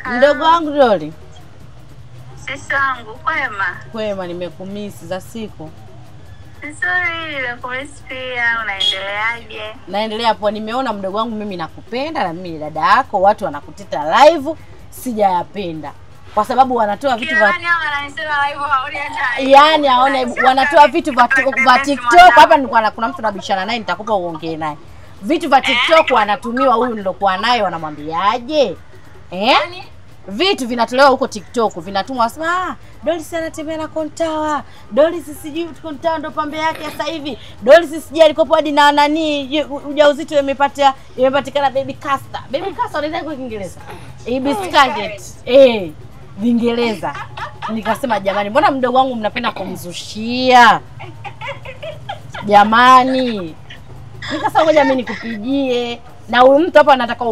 Mdogo wangu Doli. Sisi wangu kwema. Kwema, nimekumisi za siku. Nzuri, nimekumisi pia. Unaendeleaje? Naendelea hapo. Nimeona mdogo wangu mimi nakupenda na mimi ni dada yako. Watu wanakutita live, sijayapenda. Kwa sababu wanatoa vitu vya yani aone wanatoa vitu vya TikTok. Hapa nilikuwa kuna mtu nabishana naye, nitakupa uongee naye. Vitu vya TikTok wanatumiwa huyu nilokuwa naye, wanamwambiaje? Vitu vinatolewa huko TikTok, vinatumwa wasema Doli sana tembea na Kontawa. Doli sijui Kontawa ndo pambe yake sasa hivi. Doli sijui alikopo hadi na nani ujauzito imepatikana baby Caster. Baby Caster wanaenda kwa Kiingereza. Biscuit. Viingereza. Nikasema jamani, mbona mdogo wangu mnapenda kumzushia? Jamani. Nikasema ngoja mimi nikupigie. Na huyu mtu hapa anataka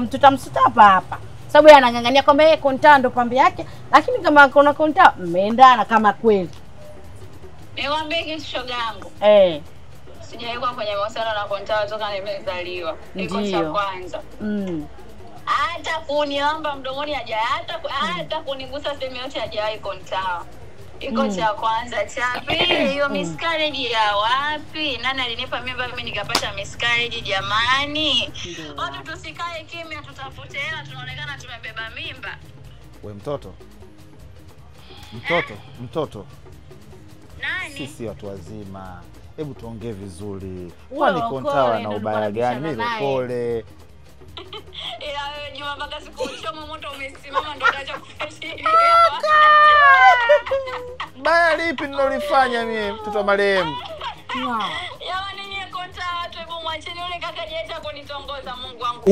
tutamsuta hapa. Sababu yeye anangangania kwamba yeye Kontawa ndo pambe yake, lakini kama kuna Kontawa mmeendana kama kweli. Niwaambie kitu shoga yangu. Sijaikuwa kwenye mahusiano na Kontawa toka nimezaliwa. Iko cha kwanza. Hata kuniomba mdomoni hata kunigusa sehemu yote hajawahi Kontawa. Iko cha kwanza. Cha pili, hiyo miscarriage ya wapi? Nani alinipa mimba mimi nikapata miscarriage jamani? Watu tusikae kimya, tutafute hela, tunaonekana tumebeba mimba. We mtoto. Nani? Sisi watu wazima. Hebu tuongee vizuri. Kwani Kontawa na ubaya gani? Mimi pole. Ila wewe Juma mpaka siku uchoma moto umesimama ndo unaacha kufuatilia. Baya lipi nilolifanya mimi mtoto marehemu? Jamani nyie Kontawa watu hebu mwacheni yule kaka jecha kunitongoza Mungu wangu.